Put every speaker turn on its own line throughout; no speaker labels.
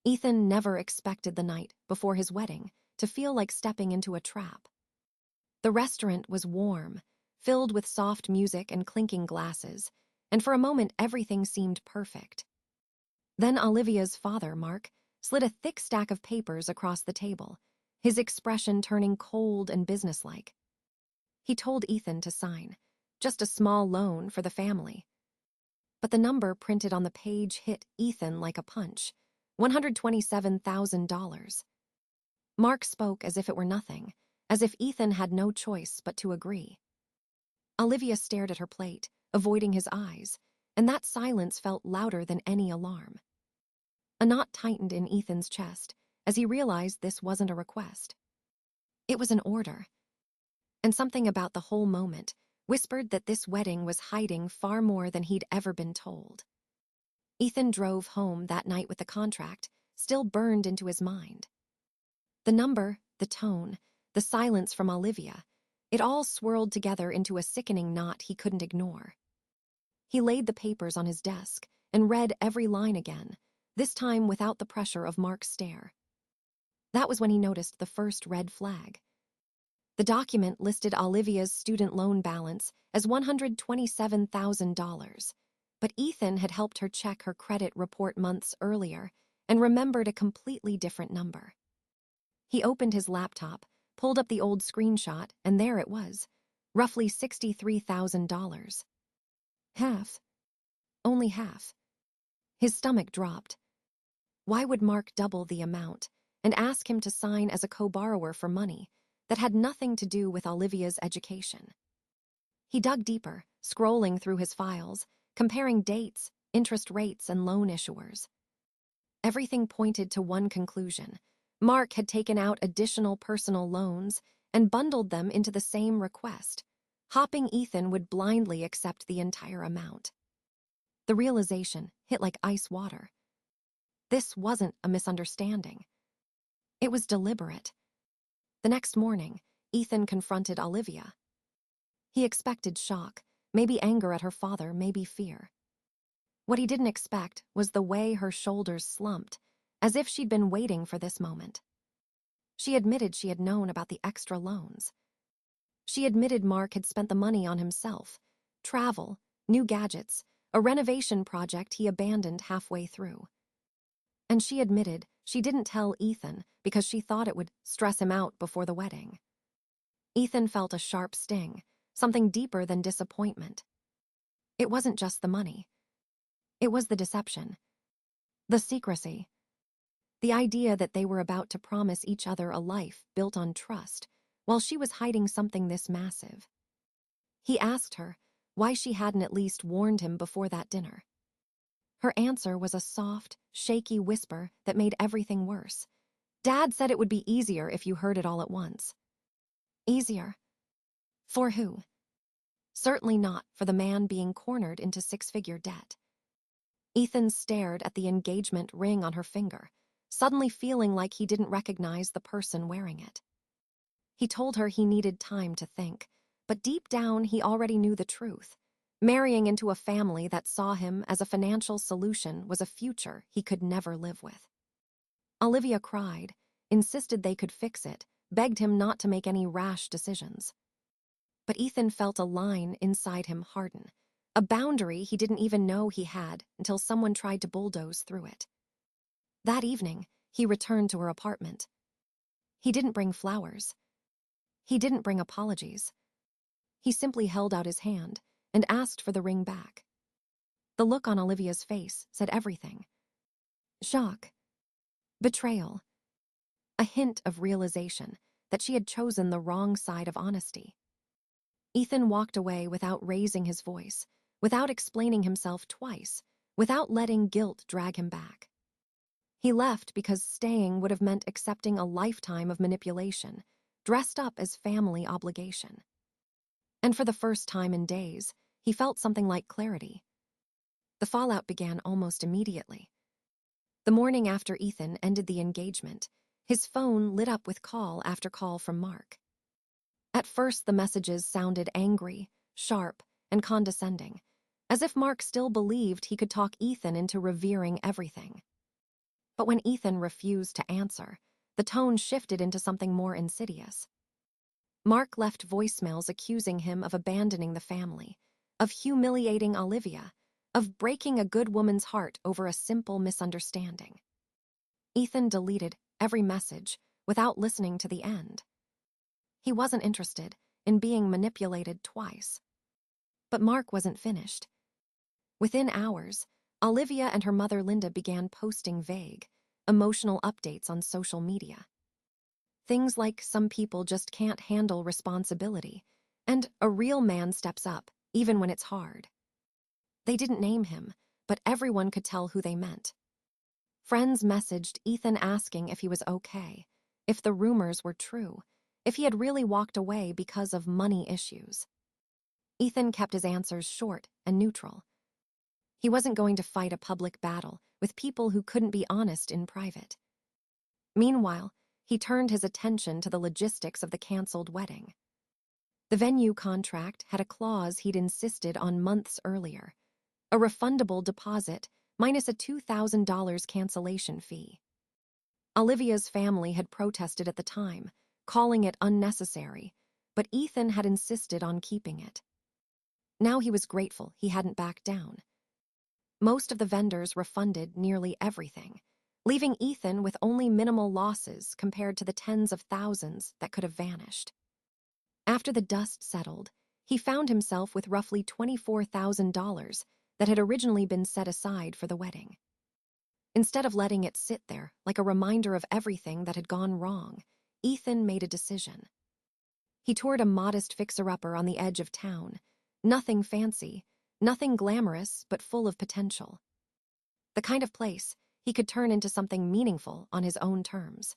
Ethan never expected the night before his wedding to feel like stepping into a trap. The restaurant was warm, filled with soft music and clinking glasses, and for a moment everything seemed perfect. Then Olivia's father, Mark, slid a thick stack of papers across the table, his expression turning cold and businesslike. He told Ethan to sign, just a small loan for the family. But the number printed on the page hit Ethan like a punch, $127,000. Mark spoke as if it were nothing, as if Ethan had no choice but to agree. Olivia stared at her plate, avoiding his eyes, and that silence felt louder than any alarm. A knot tightened in Ethan's chest as he realized this wasn't a request. It was an order. And something about the whole moment whispered that this wedding was hiding far more than he'd ever been told. Ethan drove home that night with the contract still burned into his mind. The number, the tone, the silence from Olivia, it all swirled together into a sickening knot he couldn't ignore. He laid the papers on his desk and read every line again, this time without the pressure of Mark's stare. That was when he noticed the first red flag. The document listed Olivia's student loan balance as $127,000, but Ethan had helped her check her credit report months earlier and remembered a completely different number. He opened his laptop, pulled up the old screenshot, and there it was, roughly $63,000. Half. Only half. His stomach dropped. Why would Mark double the amount and ask him to sign as a co-borrower for money that had nothing to do with Olivia's education? He dug deeper, scrolling through his files, comparing dates, interest rates, and loan issuers. Everything pointed to one conclusion. Mark had taken out additional personal loans and bundled them into the same request, hoping Ethan would blindly accept the entire amount. The realization hit like ice water. This wasn't a misunderstanding. It was deliberate. The next morning, Ethan confronted Olivia. He expected shock, maybe anger at her father, maybe fear. What he didn't expect was the way her shoulders slumped, as if she'd been waiting for this moment. She admitted she had known about the extra loans. She admitted Mark had spent the money on himself, travel, new gadgets, a renovation project he abandoned halfway through. And she admitted she didn't tell Ethan because she thought it would stress him out before the wedding. Ethan felt a sharp sting, something deeper than disappointment. It wasn't just the money. It was the deception. The secrecy. The idea that they were about to promise each other a life built on trust, while she was hiding something this massive. He asked her why she hadn't at least warned him before that dinner. Her answer was a soft, shaky whisper that made everything worse. Dad said it would be easier if you heard it all at once. Easier? For who? Certainly not for the man being cornered into six-figure debt. Ethan stared at the engagement ring on her finger, suddenly feeling like he didn't recognize the person wearing it. He told her he needed time to think, but deep down he already knew the truth. Marrying into a family that saw him as a financial solution was a future he could never live with. Olivia cried, insisted they could fix it, begged him not to make any rash decisions. But Ethan felt a line inside him harden, a boundary he didn't even know he had until someone tried to bulldoze through it. That evening, he returned to her apartment. He didn't bring flowers. He didn't bring apologies. He simply held out his hand and asked for the ring back. The look on Olivia's face said everything. Shock. Betrayal. A hint of realization that she had chosen the wrong side of honesty. Ethan walked away without raising his voice, without explaining himself twice, without letting guilt drag him back. He left because staying would have meant accepting a lifetime of manipulation, dressed up as family obligation. And for the first time in days, he felt something like clarity. The fallout began almost immediately. The morning after Ethan ended the engagement, his phone lit up with call after call from Mark. At first, the messages sounded angry, sharp, and condescending, as if Mark still believed he could talk Ethan into revering everything. But when Ethan refused to answer, the tone shifted into something more insidious. Mark left voicemails accusing him of abandoning the family, of humiliating Olivia, of breaking a good woman's heart over a simple misunderstanding. Ethan deleted every message without listening to the end. He wasn't interested in being manipulated twice. But Mark wasn't finished. Within hours, Olivia and her mother Linda began posting vague, emotional updates on social media. Things like some people just can't handle responsibility, and a real man steps up, even when it's hard. They didn't name him, but everyone could tell who they meant. Friends messaged Ethan asking if he was okay, if the rumors were true, if he had really walked away because of money issues. Ethan kept his answers short and neutral. He wasn't going to fight a public battle with people who couldn't be honest in private. Meanwhile, he turned his attention to the logistics of the canceled wedding. The venue contract had a clause he'd insisted on months earlier, a refundable deposit minus a $2,000 cancellation fee. Olivia's family had protested at the time, calling it unnecessary, but Ethan had insisted on keeping it. Now he was grateful he hadn't backed down. Most of the vendors refunded nearly everything, leaving Ethan with only minimal losses compared to the tens of thousands that could have vanished. After the dust settled, he found himself with roughly $24,000 that had originally been set aside for the wedding. Instead of letting it sit there like a reminder of everything that had gone wrong, Ethan made a decision. He toured a modest fixer-upper on the edge of town, nothing fancy, nothing glamorous, but full of potential. The kind of place he could turn into something meaningful on his own terms.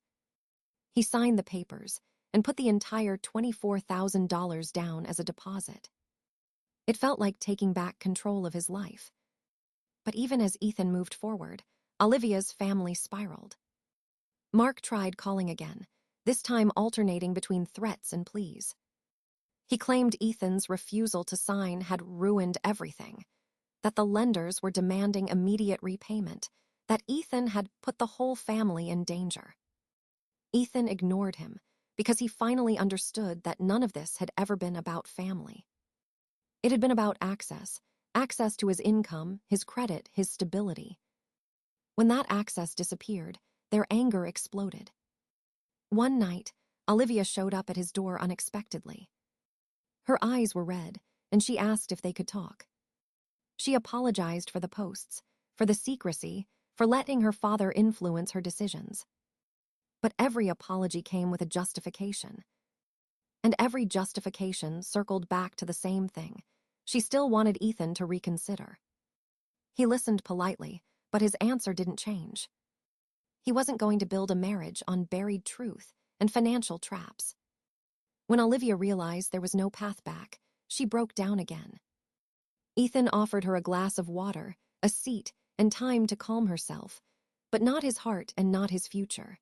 He signed the papers and put the entire $24,000 down as a deposit. It felt like taking back control of his life. But even as Ethan moved forward, Olivia's family spiraled. Mark tried calling again, this time alternating between threats and pleas. He claimed Ethan's refusal to sign had ruined everything, that the lenders were demanding immediate repayment, that Ethan had put the whole family in danger. Ethan ignored him because he finally understood that none of this had ever been about family. It had been about access to his income, his credit, his stability. When that access disappeared, their anger exploded. One night, Olivia showed up at his door unexpectedly. Her eyes were red, and she asked if they could talk. She apologized for the posts, for the secrecy, for letting her father influence her decisions. But every apology came with a justification. And every justification circled back to the same thing. She still wanted Ethan to reconsider. He listened politely, but his answer didn't change. He wasn't going to build a marriage on buried truth and financial traps. When Olivia realized there was no path back, she broke down again. Ethan offered her a glass of water, a seat, and time to calm herself, but not his heart and not his future.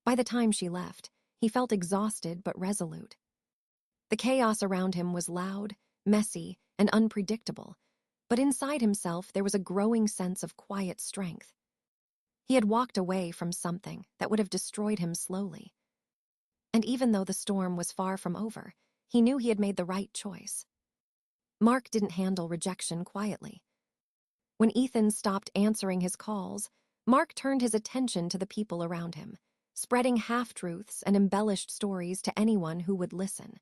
By the time she left, he felt exhausted but resolute. The chaos around him was loud, messy, and unpredictable, but inside himself there was a growing sense of quiet strength. He had walked away from something that would have destroyed him slowly. And even though the storm was far from over, he knew he had made the right choice. Mark didn't handle rejection quietly. When Ethan stopped answering his calls, Mark turned his attention to the people around him, spreading half-truths and embellished stories to anyone who would listen.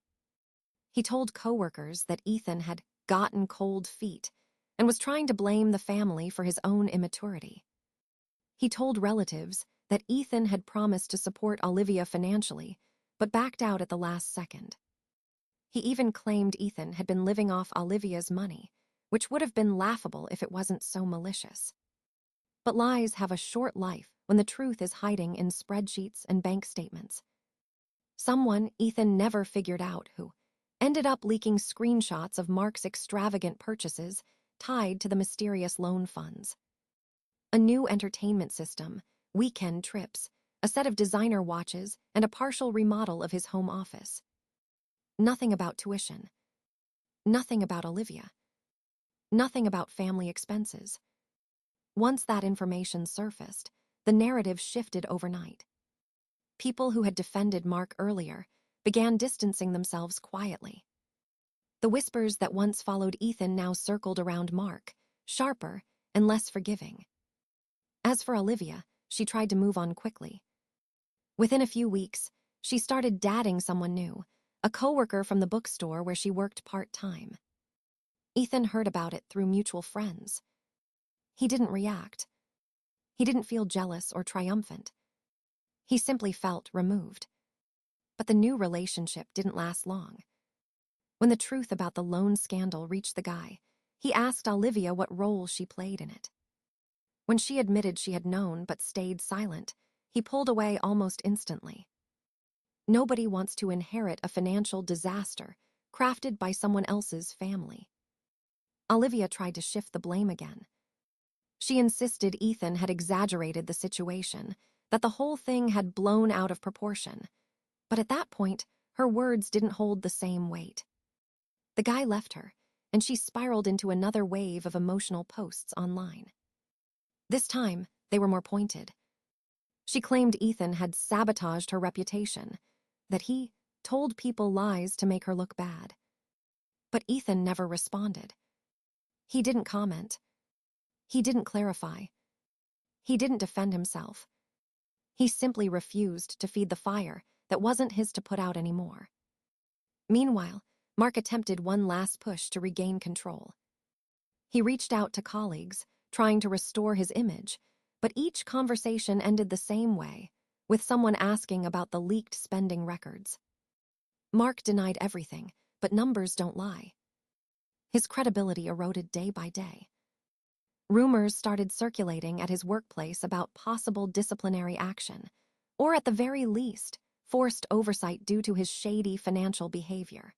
He told coworkers that Ethan had gotten cold feet and was trying to blame the family for his own immaturity. He told relatives that Ethan had promised to support Olivia financially, but backed out at the last second. He even claimed Ethan had been living off Olivia's money, which would have been laughable if it wasn't so malicious. But lies have a short life when the truth is hiding in spreadsheets and bank statements. Someone Ethan never figured out who ended up leaking screenshots of Mark's extravagant purchases tied to the mysterious loan funds. A new entertainment system, weekend trips, a set of designer watches, and a partial remodel of his home office. Nothing about tuition. Nothing about Olivia. Nothing about family expenses. Once that information surfaced, the narrative shifted overnight. People who had defended Mark earlier began distancing themselves quietly. The whispers that once followed Ethan now circled around Mark, sharper and less forgiving. As for Olivia, she tried to move on quickly. Within a few weeks, she started dating someone new, a coworker from the bookstore where she worked part-time. Ethan heard about it through mutual friends. He didn't react. He didn't feel jealous or triumphant. He simply felt removed. But the new relationship didn't last long. When the truth about the loan scandal reached the guy, he asked Olivia what role she played in it. When she admitted she had known but stayed silent, he pulled away almost instantly. Nobody wants to inherit a financial disaster crafted by someone else's family. Olivia tried to shift the blame again. She insisted Ethan had exaggerated the situation, that the whole thing had blown out of proportion. But at that point, her words didn't hold the same weight. The guy left her, and she spiraled into another wave of emotional posts online. This time, they were more pointed. She claimed Ethan had sabotaged her reputation, that he told people lies to make her look bad. But Ethan never responded. He didn't comment. He didn't clarify. He didn't defend himself. He simply refused to feed the fire that wasn't his to put out anymore. Meanwhile, Mark attempted one last push to regain control. He reached out to colleagues, trying to restore his image, but each conversation ended the same way, with someone asking about the leaked spending records. Mark denied everything, but numbers don't lie. His credibility eroded day by day. Rumors started circulating at his workplace about possible disciplinary action, or at the very least, forced oversight due to his shady financial behavior.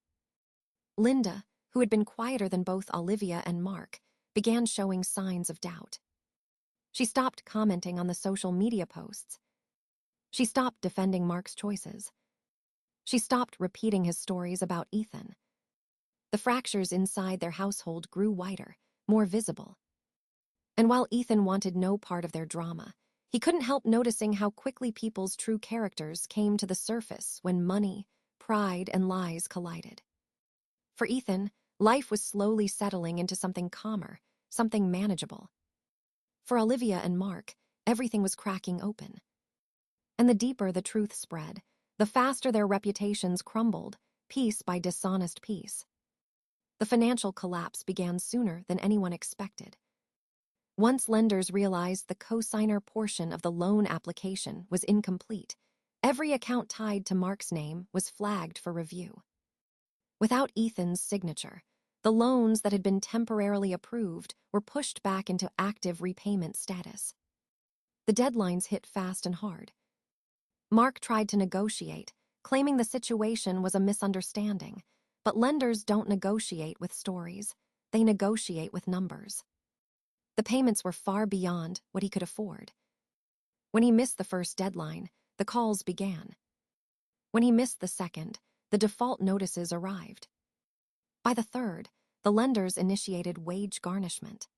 Linda, who had been quieter than both Olivia and Mark, began showing signs of doubt. She stopped commenting on the social media posts. She stopped defending Mark's choices. She stopped repeating his stories about Ethan. The fractures inside their household grew wider, more visible. And while Ethan wanted no part of their drama, he couldn't help noticing how quickly people's true characters came to the surface when money, pride, and lies collided. For Ethan, life was slowly settling into something calmer, something manageable. For Olivia and Mark, everything was cracking open. And the deeper the truth spread, the faster their reputations crumbled, piece by dishonest piece. The financial collapse began sooner than anyone expected. Once lenders realized the cosigner portion of the loan application was incomplete, every account tied to Mark's name was flagged for review. Without Ethan's signature, the loans that had been temporarily approved were pushed back into active repayment status. The deadlines hit fast and hard. Mark tried to negotiate, claiming the situation was a misunderstanding, but lenders don't negotiate with stories, they negotiate with numbers. The payments were far beyond what he could afford. When he missed the first deadline, the calls began. When he missed the second, the default notices arrived. By the third, the lenders initiated wage garnishment.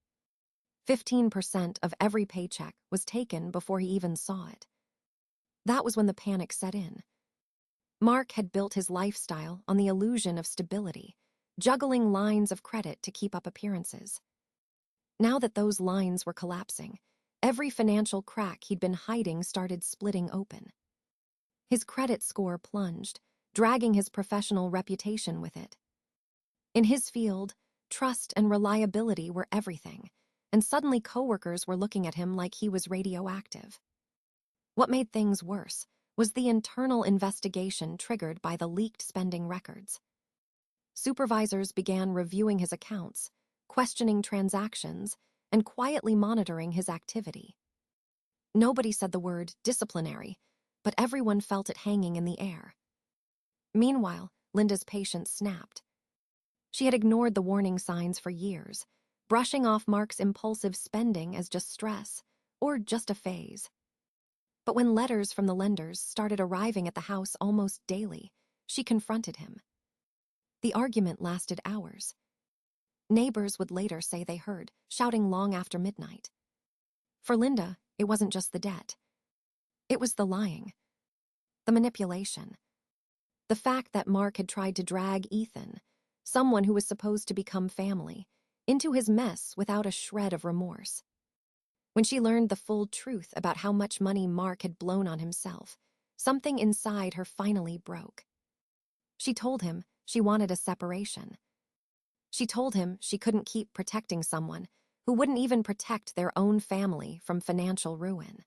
15% of every paycheck was taken before he even saw it. That was when the panic set in. Mark had built his lifestyle on the illusion of stability, juggling lines of credit to keep up appearances. Now that those lines were collapsing, every financial crack he'd been hiding started splitting open. His credit score plunged, dragging his professional reputation with it. In his field, trust and reliability were everything, and suddenly coworkers were looking at him like he was radioactive. What made things worse was the internal investigation triggered by the leaked spending records. Supervisors began reviewing his accounts, questioning transactions, and quietly monitoring his activity. Nobody said the word disciplinary, but everyone felt it hanging in the air. Meanwhile, Linda's patience snapped. She had ignored the warning signs for years, brushing off Mark's impulsive spending as just stress, or just a phase. But when letters from the lenders started arriving at the house almost daily, she confronted him. The argument lasted hours. Neighbors would later say they heard shouting long after midnight. For Linda, it wasn't just the debt. It was the lying, the manipulation, the fact that Mark had tried to drag Ethan, someone who was supposed to become family, into his mess without a shred of remorse. When she learned the full truth about how much money Mark had blown on himself, something inside her finally broke. She told him she wanted a separation. She told him she couldn't keep protecting someone who wouldn't even protect their own family from financial ruin.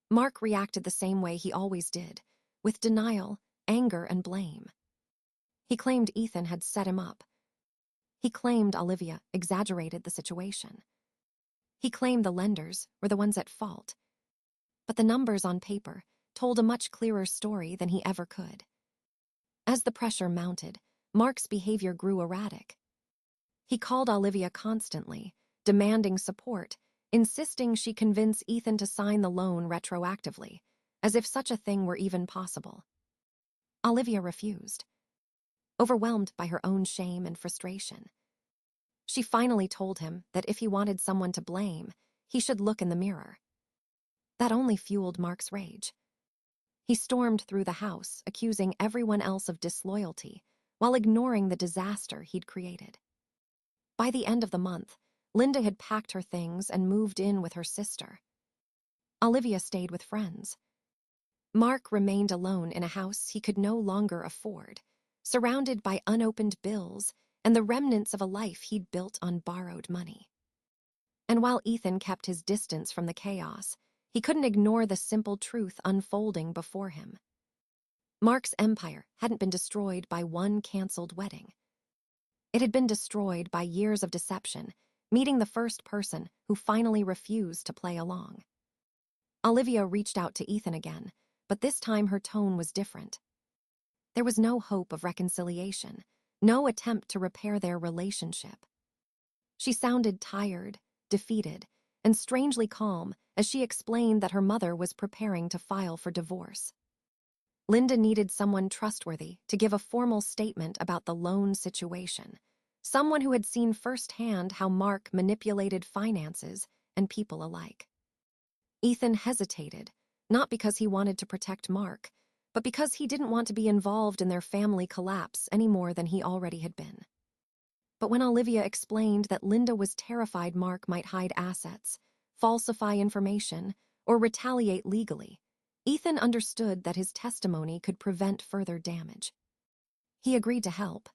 Mark reacted the same way he always did, with denial, anger, and blame. He claimed Ethan had set him up. He claimed Olivia exaggerated the situation. He claimed the lenders were the ones at fault. But the numbers on paper told a much clearer story than he ever could. As the pressure mounted, Mark's behavior grew erratic. He called Olivia constantly, demanding support, insisting she convince Ethan to sign the loan retroactively, as if such a thing were even possible. Olivia refused, overwhelmed by her own shame and frustration. She finally told him that if he wanted someone to blame, he should look in the mirror. That only fueled Mark's rage. He stormed through the house, accusing everyone else of disloyalty, while ignoring the disaster he'd created. By the end of the month, Linda had packed her things and moved in with her sister. Olivia stayed with friends. Mark remained alone in a house he could no longer afford, surrounded by unopened bills and the remnants of a life he'd built on borrowed money. And while Ethan kept his distance from the chaos, he couldn't ignore the simple truth unfolding before him. Mark's empire hadn't been destroyed by one canceled wedding. It had been destroyed by years of deception, meeting the first person who finally refused to play along. Olivia reached out to Ethan again, but this time her tone was different. There was no hope of reconciliation, no attempt to repair their relationship. She sounded tired, defeated, and strangely calm as she explained that her mother was preparing to file for divorce. Linda needed someone trustworthy to give a formal statement about the loan situation, someone who had seen firsthand how Mark manipulated finances and people alike. Ethan hesitated, not because he wanted to protect Mark, but because he didn't want to be involved in their family collapse any more than he already had been. But when Olivia explained that Linda was terrified Mark might hide assets, falsify information, or retaliate legally, Ethan understood that his testimony could prevent further damage. He agreed to help.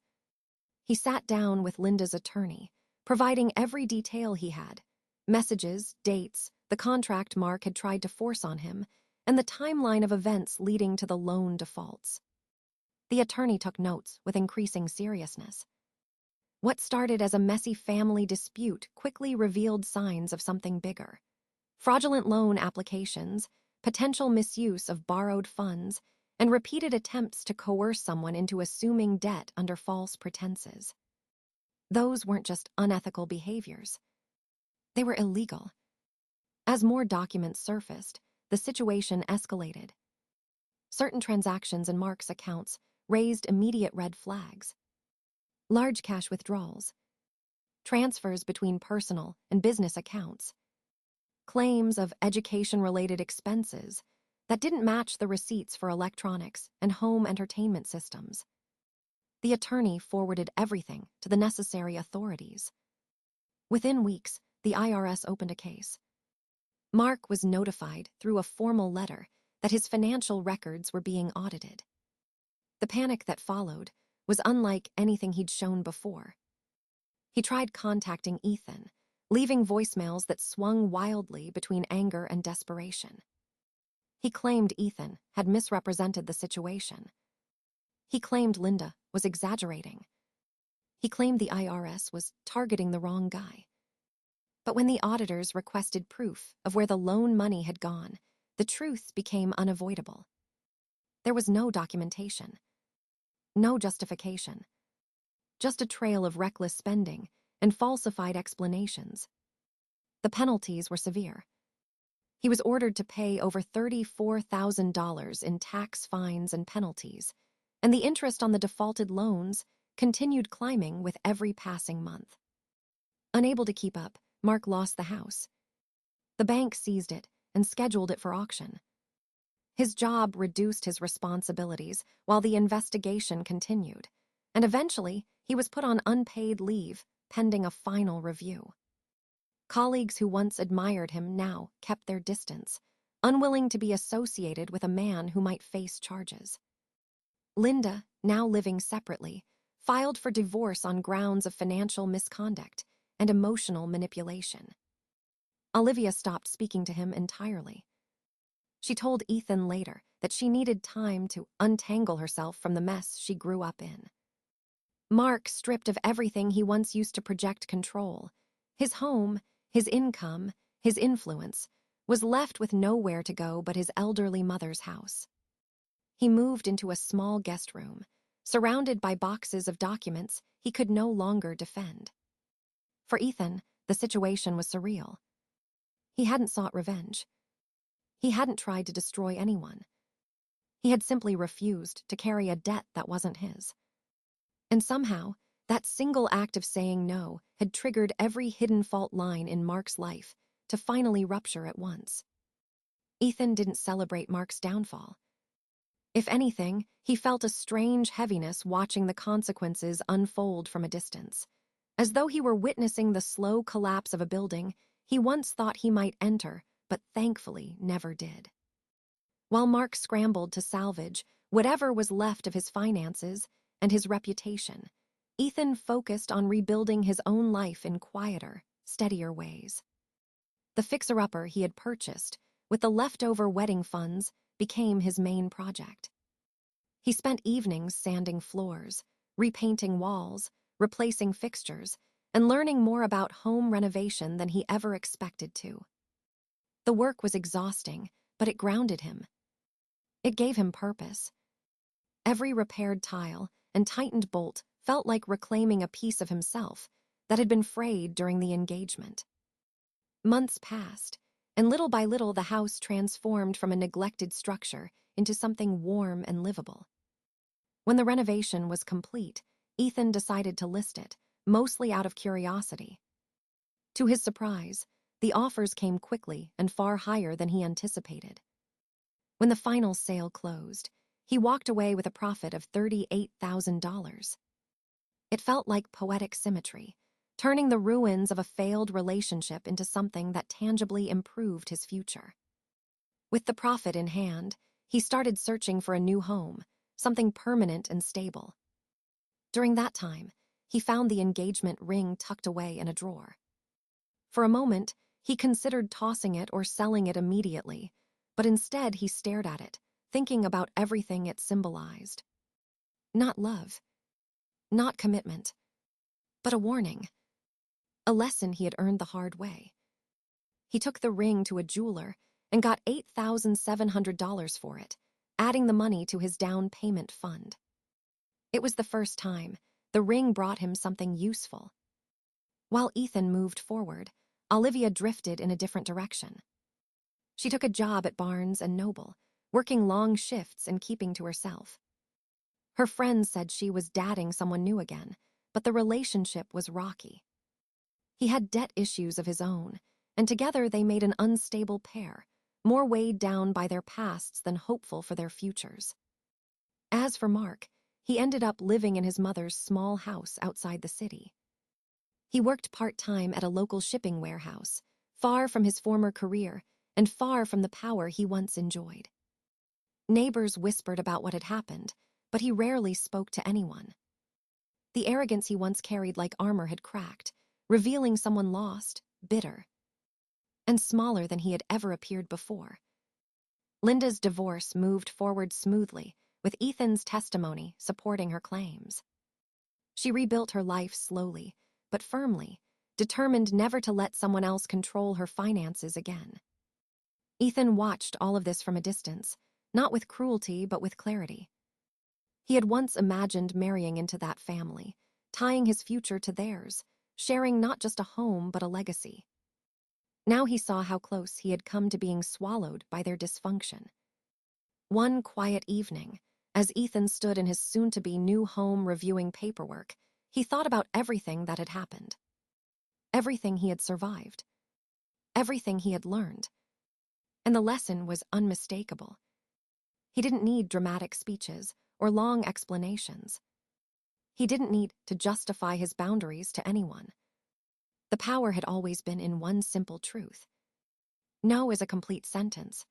He sat down with Linda's attorney, providing every detail he had: messages, dates, the contract Mark had tried to force on him, and the timeline of events leading to the loan defaults. The attorney took notes with increasing seriousness. What started as a messy family dispute quickly revealed signs of something bigger: fraudulent loan applications, potential misuse of borrowed funds, and repeated attempts to coerce someone into assuming debt under false pretenses. Those weren't just unethical behaviors. They were illegal. As more documents surfaced, the situation escalated. Certain transactions in Mark's accounts raised immediate red flags. Large cash withdrawals, transfers between personal and business accounts, claims of education-related expenses that didn't match the receipts for electronics and home entertainment systems. The attorney forwarded everything to the necessary authorities. Within weeks, the IRS opened a case. Mark was notified through a formal letter that his financial records were being audited. The panic that followed was unlike anything he'd shown before. He tried contacting Ethan, leaving voicemails that swung wildly between anger and desperation. He claimed Ethan had misrepresented the situation. He claimed Linda was exaggerating. He claimed the IRS was targeting the wrong guy. But when the auditors requested proof of where the loan money had gone, the truth became unavoidable. There was no documentation, no justification, just a trail of reckless spending and falsified explanations. The penalties were severe. He was ordered to pay over $34,000 in tax fines and penalties, and the interest on the defaulted loans continued climbing with every passing month. Unable to keep up, Mark lost the house. The bank seized it and scheduled it for auction. His job reduced his responsibilities while the investigation continued, and eventually he was put on unpaid leave pending a final review. Colleagues who once admired him now kept their distance, unwilling to be associated with a man who might face charges. Linda, now living separately, filed for divorce on grounds of financial misconduct and emotional manipulation. Olivia stopped speaking to him entirely. She told Ethan later that she needed time to untangle herself from the mess she grew up in. Mark, stripped of everything he once used to project control, his home, his income, his influence, was left with nowhere to go but his elderly mother's house. He moved into a small guest room, surrounded by boxes of documents he could no longer defend. For Ethan, the situation was surreal. He hadn't sought revenge. He hadn't tried to destroy anyone. He had simply refused to carry a debt that wasn't his. And somehow, that single act of saying no had triggered every hidden fault line in Mark's life to finally rupture at once. Ethan didn't celebrate Mark's downfall. If anything, he felt a strange heaviness watching the consequences unfold from a distance, as though he were witnessing the slow collapse of a building he once thought he might enter, but thankfully never did. While Mark scrambled to salvage whatever was left of his finances and his reputation, Ethan focused on rebuilding his own life in quieter, steadier ways. The fixer-upper he had purchased, with the leftover wedding funds, became his main project. He spent evenings sanding floors, repainting walls, replacing fixtures, and learning more about home renovation than he ever expected to. The work was exhausting, but it grounded him. It gave him purpose. Every repaired tile and tightened bolt felt like reclaiming a piece of himself that had been frayed during the engagement. Months passed, and little by little the house transformed from a neglected structure into something warm and livable. When the renovation was complete, Ethan decided to list it, mostly out of curiosity. To his surprise, the offers came quickly and far higher than he anticipated. When the final sale closed, he walked away with a profit of $38,000. It felt like poetic symmetry, turning the ruins of a failed relationship into something that tangibly improved his future. With the profit in hand, he started searching for a new home, something permanent and stable. During that time, he found the engagement ring tucked away in a drawer. For a moment, he considered tossing it or selling it immediately, but instead he stared at it, thinking about everything it symbolized. Not love, not commitment, but a warning. A lesson he had earned the hard way. He took the ring to a jeweler and got $8,700 for it, adding the money to his down payment fund. It was the first time the ring brought him something useful. While Ethan moved forward, Olivia drifted in a different direction. She took a job at Barnes & Noble, working long shifts and keeping to herself. Her friends said she was dating someone new again, but the relationship was rocky. He had debt issues of his own, and together they made an unstable pair, more weighed down by their pasts than hopeful for their futures. As for Mark, he ended up living in his mother's small house outside the city. He worked part-time at a local shipping warehouse, far from his former career and far from the power he once enjoyed. Neighbors whispered about what had happened, but he rarely spoke to anyone. The arrogance he once carried like armor had cracked, revealing someone lost, bitter, and smaller than he had ever appeared before. Linda's divorce moved forward smoothly, with Ethan's testimony supporting her claims. She rebuilt her life slowly, but firmly, determined never to let someone else control her finances again. Ethan watched all of this from a distance, not with cruelty but with clarity. He had once imagined marrying into that family, tying his future to theirs, sharing not just a home but a legacy. Now he saw how close he had come to being swallowed by their dysfunction. One quiet evening, as Ethan stood in his soon-to-be new home reviewing paperwork, he thought about everything that had happened. Everything he had survived. Everything he had learned. And the lesson was unmistakable. He didn't need dramatic speeches or long explanations. He didn't need to justify his boundaries to anyone. The power had always been in one simple truth. No is a complete sentence.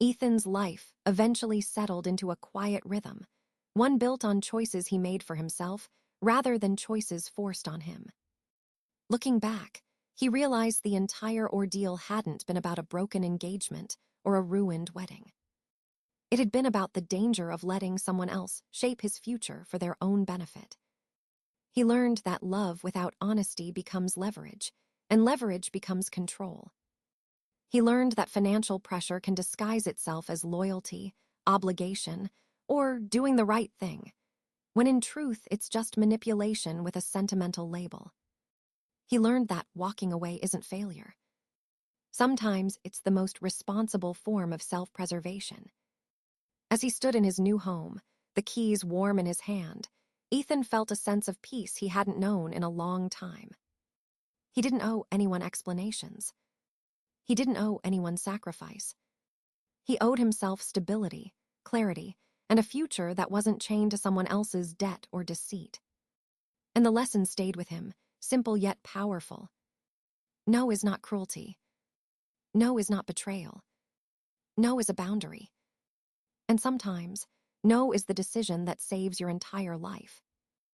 Ethan's life eventually settled into a quiet rhythm, one built on choices he made for himself rather than choices forced on him. Looking back, he realized the entire ordeal hadn't been about a broken engagement or a ruined wedding. It had been about the danger of letting someone else shape his future for their own benefit. He learned that love without honesty becomes leverage, and leverage becomes control. He learned that financial pressure can disguise itself as loyalty, obligation, or doing the right thing, when in truth it's just manipulation with a sentimental label. He learned that walking away isn't failure. Sometimes it's the most responsible form of self-preservation. As he stood in his new home, the keys warm in his hand, Ethan felt a sense of peace he hadn't known in a long time. He didn't owe anyone explanations. He didn't owe anyone sacrifice. He owed himself stability, clarity, and a future that wasn't chained to someone else's debt or deceit. And the lesson stayed with him, simple yet powerful. No is not cruelty. No is not betrayal. No is a boundary. And sometimes, no is the decision that saves your entire life.